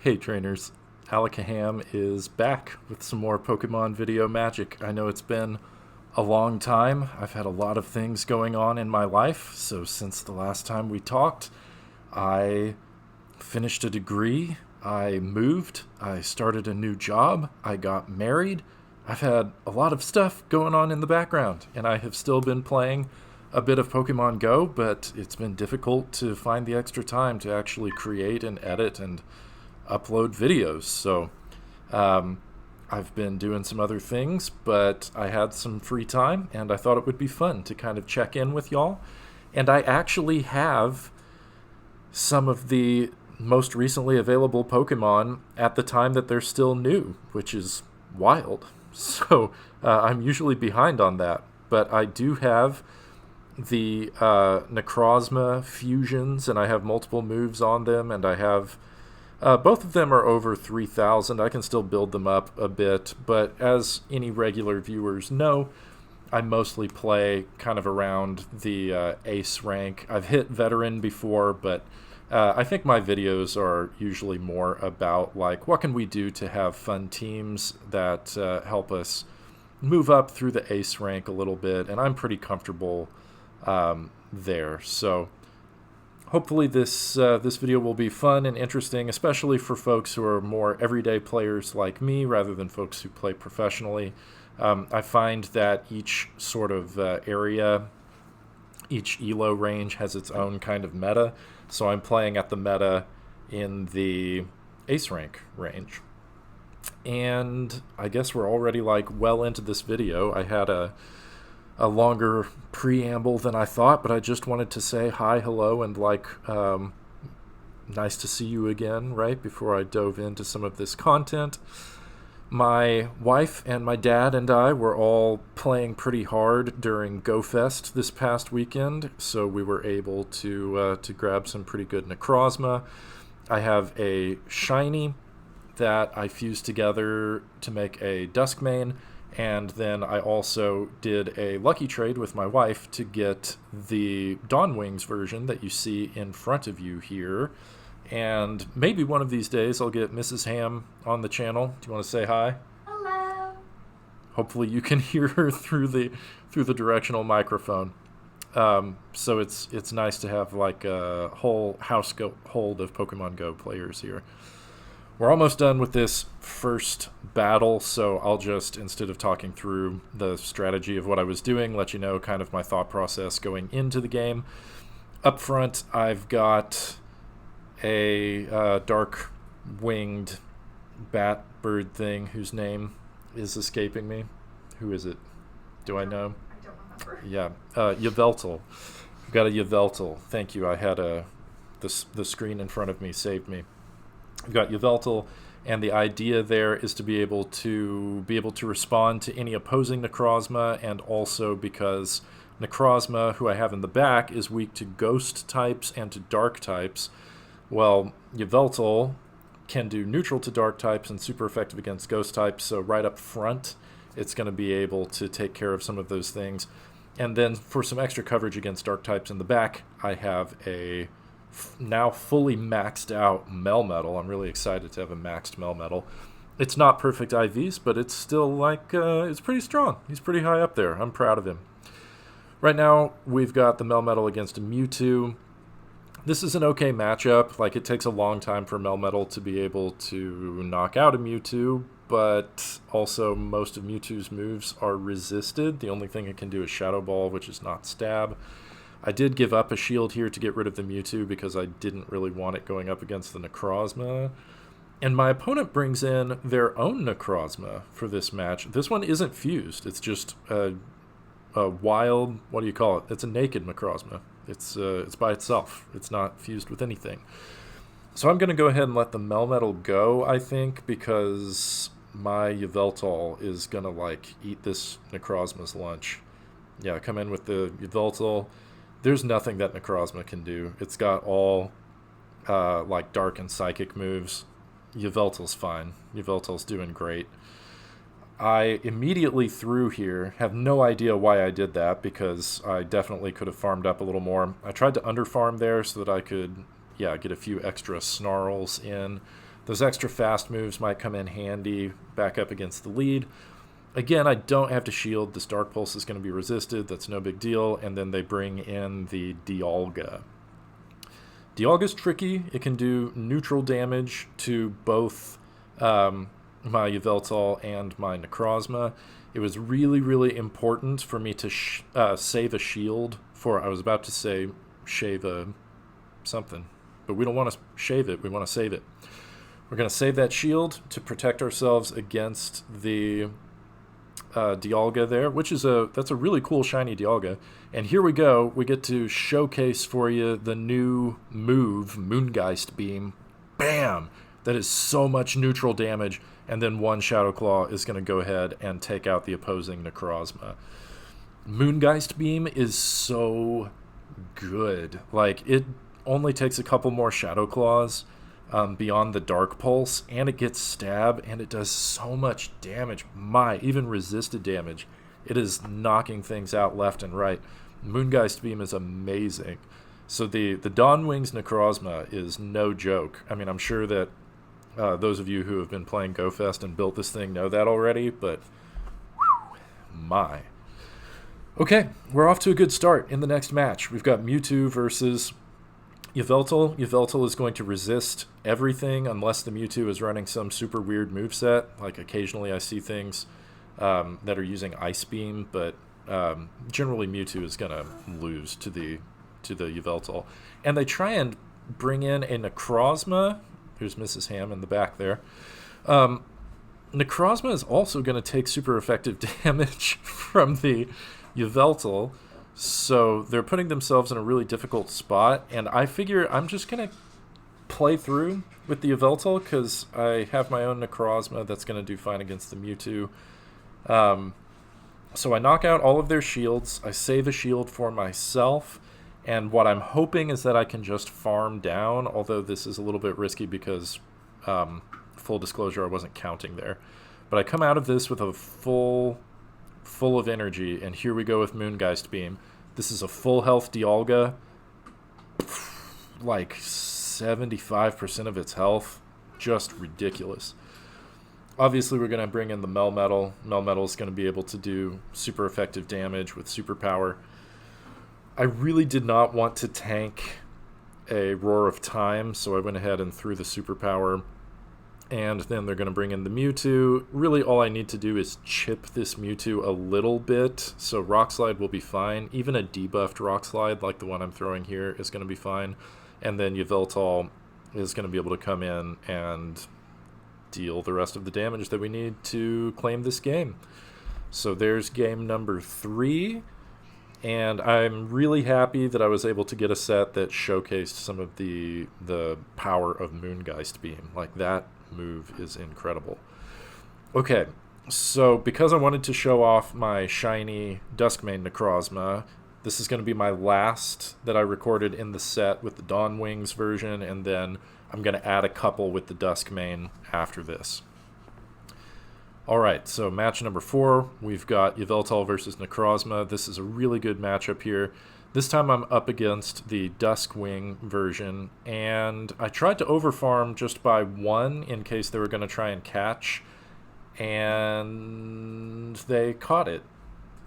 Hey trainers, Alakaham is back with some more Pokemon video magic. I know it's been a long time. I've had a lot of things going on in my life, so since the last time we talked, I finished a degree, I moved, I started a new job, I got married. I've had a lot of stuff going on in the background, and I have still been playing a bit of Pokemon Go, but it's been difficult to find the extra time to actually create and edit and upload videos. So I've been doing some other things, but I had some free time and I thought it would be fun to kind of check in with y'all. And I actually have some of the most recently available Pokemon at the time that they're still new, which is wild. So I'm usually behind on that, but I do have the Necrozma fusions, and I have multiple moves on them, and I have both of them are over 3,000. I can still build them up a bit, but as any regular viewers know, I mostly play kind of around the ace rank. I've hit veteran before, but I think my videos are usually more about like what can we do to have fun teams that help us move up through the ace rank a little bit, and I'm pretty comfortable there. So hopefully this video will be fun and interesting, especially for folks who are more everyday players like me rather than folks who play professionally. I find that each sort of area, each elo range has its own kind of meta, so I'm playing at the meta in the ace rank range. And I guess we're already like well into this video. I had a longer preamble than I thought, but I just wanted to say hi, hello, and like nice to see you again, right, before I dove into some of this content. My wife and my dad and I were all playing pretty hard during GoFest this past weekend, so we were able to grab some pretty good Necrozma. I have a shiny that I fused together to make a Duskmane, and then I also did a lucky trade with my wife to get the Dawn Wings version that you see in front of you here. And maybe one of these days I'll get Mrs. Ham on the channel. Do you want to say hi? Hello. Hopefully you can hear her through the directional microphone. So it's nice to have like a whole hold of Pokemon Go players here. We're almost done with this first battle, so I'll just, instead of talking through the strategy of what I was doing, let you know kind of my thought process going into the game. Up front, I've got a dark-winged bat bird thing whose name is escaping me. Who is it? Do I know? I don't remember. Yeah, Yveltal. I've got a Yveltal. Thank you. I had the screen in front of me saved me. We've got Yveltal, and the idea there is to be able to respond to any opposing Necrozma, and also because Necrozma, who I have in the back, is weak to ghost types and to dark types. Well, Yveltal can do neutral to dark types and super effective against ghost types, so right up front it's going to be able to take care of some of those things. And then for some extra coverage against dark types in the back, I have a now fully maxed out Melmetal. I'm really excited to have a maxed Melmetal. It's not perfect IVs, but it's still like, it's pretty strong. He's pretty high up there. I'm proud of him. Right now, we've got the Melmetal against a Mewtwo. This is an okay matchup. Like, it takes a long time for Melmetal to be able to knock out a Mewtwo, but also most of Mewtwo's moves are resisted. The only thing it can do is Shadow Ball, which is not Stab. I did give up a shield here to get rid of the Mewtwo because I didn't really want it going up against the Necrozma. And my opponent brings in their own Necrozma for this match. This one isn't fused. It's just a wild, what do you call it? It's a naked Necrozma. It's by itself. It's not fused with anything. So I'm going to go ahead and let the Melmetal go, I think, because my Yveltal is going to, like, eat this Necrozma's lunch. Yeah, come in with the Yveltal. There's nothing that Necrozma can do. It's got all, like, dark and psychic moves. Yveltal's fine. Yveltal's doing great. I immediately threw here. Have no idea why I did that, because I definitely could have farmed up a little more. I tried to underfarm there so that I could, get a few extra snarls in. Those extra fast moves might come in handy back up against the lead. Again, I don't have to shield. This Dark Pulse is going to be resisted. That's no big deal. And then they bring in the Dialga. Dialga's tricky. It can do neutral damage to both my Yveltal and my Necrozma. It was really, really important for me to save a shield for, I was about to say, shave a something. But we don't want to shave it. We want to save it. We're going to save that shield to protect ourselves against the Dialga there, which is that's a really cool shiny Dialga. And here we go. We get to showcase for you the new move, Moongeist Beam. Bam! That is so much neutral damage. And then one Shadow Claw is going to go ahead and take out the opposing Necrozma. Moongeist Beam is so good. Like, it only takes a couple more Shadow Claws beyond the Dark Pulse, and it gets stab, and it does so much damage. Even resisted damage. It is knocking things out left and right. Moongeist Beam is amazing. So the Dawn Wings Necrozma is no joke. I mean, I'm sure that those of you who have been playing GoFest and built this thing know that already, but Okay, we're off to a good start in the next match. We've got Mewtwo versus Yveltal. Yveltal is going to resist everything unless the Mewtwo is running some super weird moveset. Like, occasionally I see things that are using Ice Beam, but generally Mewtwo is going to lose to the Yveltal. And they try and bring in a Necrozma. Here's Mrs. Ham in the back there. Necrozma is also going to take super effective damage from the Yveltal, so they're putting themselves in a really difficult spot, and I figure I'm just going to play through with the Yveltal because I have my own Necrozma that's going to do fine against the Mewtwo. So I knock out all of their shields, I save a shield for myself, and what I'm hoping is that I can just farm down, although this is a little bit risky because, full disclosure, I wasn't counting there. But I come out of this with a full of energy, and here we go with Moongeist Beam. This is a full health Dialga, like 75% of its health, just ridiculous. Obviously we're going to bring in the Melmetal. Melmetal is going to be able to do super effective damage with Superpower. I really did not want to tank a Roar of Time, so I went ahead and threw the Superpower. And then they're going to bring in the Mewtwo. Really, all I need to do is chip this Mewtwo a little bit, so Rock Slide will be fine. Even a debuffed Rock Slide, like the one I'm throwing here, is going to be fine. And then Yveltal is going to be able to come in and deal the rest of the damage that we need to claim this game. So there's game number 3. And I'm really happy that I was able to get a set that showcased some of the power of Moongeist Beam. Like, that move is incredible. Okay, so because I wanted to show off my shiny Duskmane Necrozma, this is going to be my last that I recorded in the set with the Dawn Wings version, and then I'm going to add a couple with the Duskmane after this. Alright, so match number 4, we've got Yveltal versus Necrozma. This is a really good matchup here. This time I'm up against the Duskwing version, and I tried to overfarm just by 1 in case they were going to try and catch, and they caught it.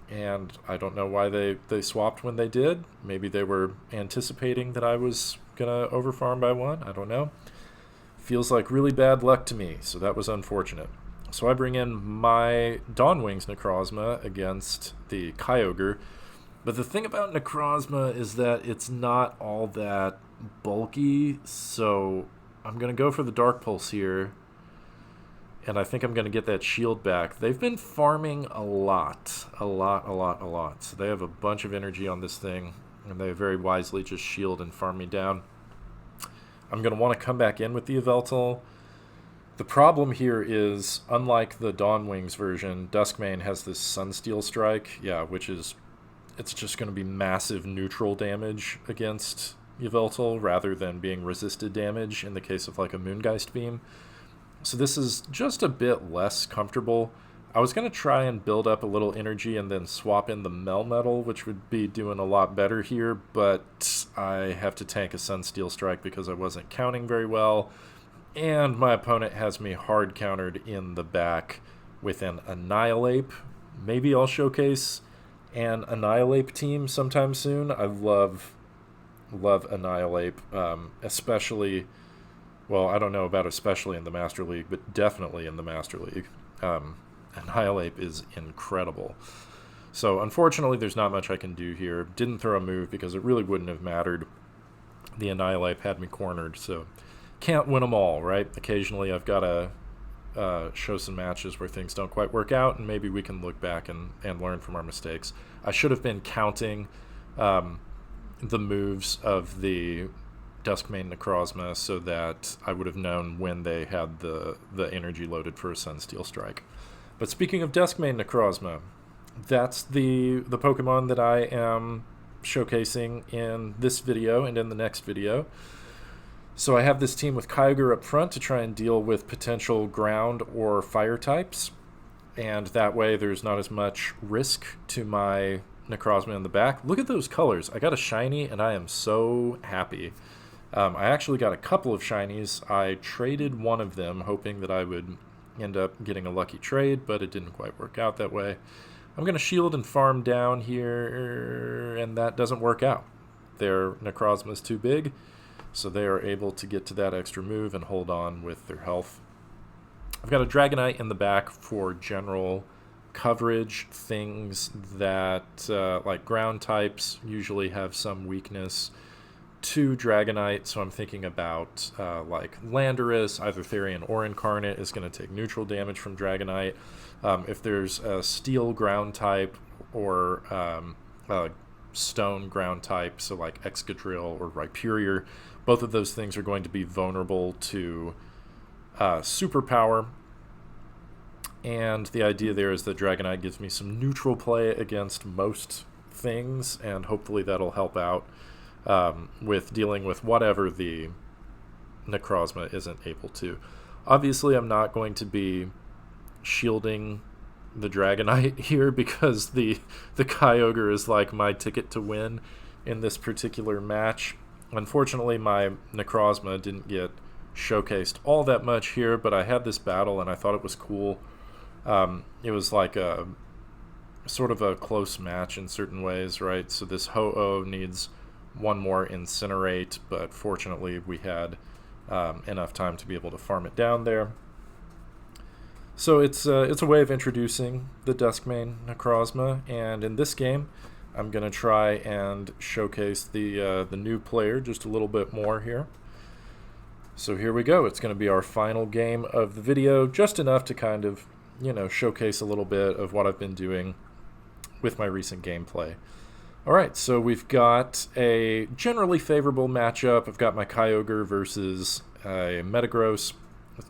And I don't know why they swapped when they did. Maybe they were anticipating that I was going to overfarm by 1. I don't know. Feels like really bad luck to me, so that was unfortunate. So I bring in my Dawn Wings Necrozma against the Kyogre. But the thing about Necrozma is that it's not all that bulky, so I'm going to go for the Dark Pulse here. And I think I'm going to get that shield back. They've been farming a lot. So they have a bunch of energy on this thing, and they very wisely just shield and farm me down. I'm going to want to come back in with the Yveltal. The problem here is, unlike the Dawn Wings version, Duskmane has this Sunsteel Strike, which is, it's just going to be massive neutral damage against Yveltal rather than being resisted damage in the case of like a Moongeist Beam. So this is just a bit less comfortable. I was going to try and build up a little energy and then swap in the Melmetal, which would be doing a lot better here, but I have to tank a Sunsteel Strike because I wasn't counting very well. And my opponent has me hard countered in the back with an Annihilate. Maybe I'll showcase an Annihilate team sometime soon. I love Annihilate, especially, well, I don't know about especially in the Master League, but definitely in the Master League. Annihilate is incredible. So unfortunately, there's not much I can do here. Didn't throw a move because it really wouldn't have mattered. The Annihilate had me cornered, so can't win them all, right? Occasionally I've got to show some matches where things don't quite work out, and maybe we can look back and learn from our mistakes. I should have been counting the moves of the Duskmane Necrozma so that I would have known when they had the energy loaded for a Sunsteel Strike. But speaking of Duskmane Necrozma, that's the Pokemon that I am showcasing in this video and in the next video. So I have this team with Kyogre up front to try and deal with potential ground or fire types, and that way there's not as much risk to my Necrozma in the back. Look at those colors. I got a shiny and I am so happy. I actually got a couple of shinies. I traded one of them hoping that I would end up getting a lucky trade, but it didn't quite work out that way. I'm going to shield and farm down here, and that doesn't work out. Their Necrozma is too big, so they are able to get to that extra move and hold on with their health. I've got a Dragonite in the back for general coverage. Things that, like ground types, usually have some weakness to Dragonite, so I'm thinking about like Landorus, either Therian or Incarnate, is going to take neutral damage from Dragonite. If there's a Steel ground type or Stone ground type, so like Excadrill or Rhyperior, both of those things are going to be vulnerable to Superpower. And the idea there is that Dragonite gives me some neutral play against most things, and hopefully that'll help out with dealing with whatever the Necrozma isn't able to. Obviously, I'm not going to be shielding the Dragonite here because the Kyogre is like my ticket to win in this particular match. Unfortunately, my Necrozma didn't get showcased all that much here, but I had this battle and I thought it was cool. It was like a sort of a close match in certain ways, right? So this Ho-Oh needs one more Incinerate, but fortunately we had enough time to be able to farm it down there. So it's a way of introducing the Duskmane Necrozma, and in this game I'm going to try and showcase the new player just a little bit more here. So here we go. It's going to be our final game of the video, just enough to kind of, you know, showcase a little bit of what I've been doing with my recent gameplay. Alright, so we've got a generally favorable matchup. I've got my Kyogre versus a Metagross.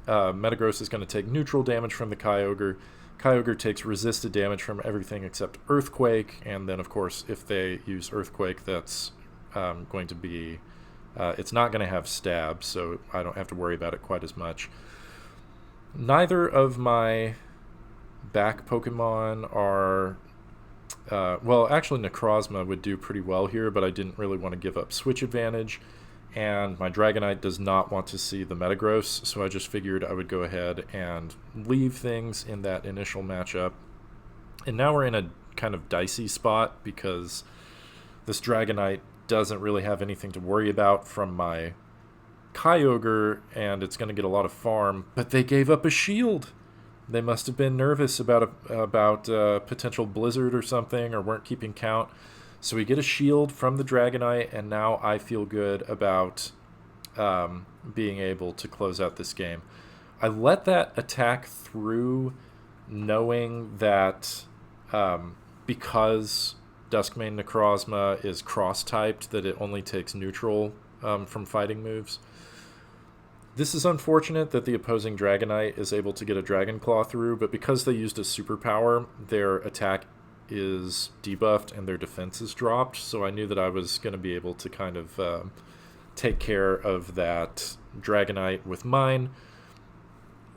Metagross is going to take neutral damage from the Kyogre. Kyogre takes resisted damage from everything except Earthquake, and then of course if they use Earthquake, that's going to be... it's not going to have Stab, so I don't have to worry about it quite as much. Neither of my back Pokemon are... well, actually Necrozma would do pretty well here, but I didn't really want to give up switch advantage, and my Dragonite does not want to see the Metagross, so I just figured I would go ahead and leave things in that initial matchup. And now we're in a kind of dicey spot because this Dragonite doesn't really have anything to worry about from my Kyogre, and it's going to get a lot of farm, but they gave up a shield. They must have been nervous about potential blizzard or something, or weren't keeping count. So we get a shield from the Dragonite, and now I feel good about being able to close out this game. I let that attack through knowing that because Duskmane Necrozma is cross-typed, that it only takes neutral from fighting moves. This is unfortunate that the opposing Dragonite is able to get a Dragon Claw through, but because they used a Superpower, their attack is debuffed and their defense is dropped, so I knew that I was going to be able to kind of take care of that Dragonite with mine.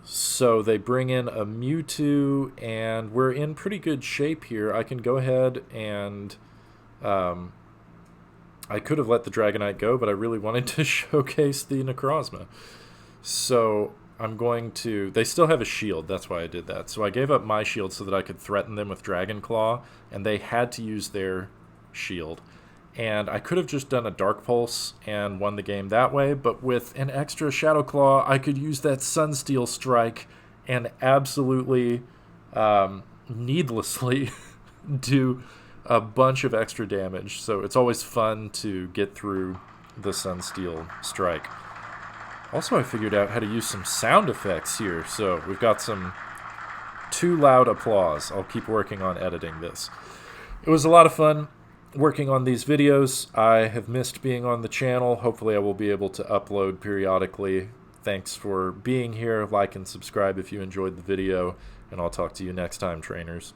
So they bring in a Mewtwo, and we're in pretty good shape here. I can go ahead and... I could have let the Dragonite go, but I really wanted to showcase the Necrozma. So I'm going to... They still have a shield, that's why I did that. So I gave up my shield so that I could threaten them with Dragon Claw, and they had to use their shield. And I could have just done a Dark Pulse and won the game that way, but with an extra Shadow Claw, I could use that Sunsteel Strike and absolutely needlessly do a bunch of extra damage. So it's always fun to get through the Sunsteel Strike. Also, I figured out how to use some sound effects here. So we've got some too loud applause. I'll keep working on editing this. It was a lot of fun working on these videos. I have missed being on the channel. Hopefully I will be able to upload periodically. Thanks for being here. Like and subscribe if you enjoyed the video, and I'll talk to you next time, trainers.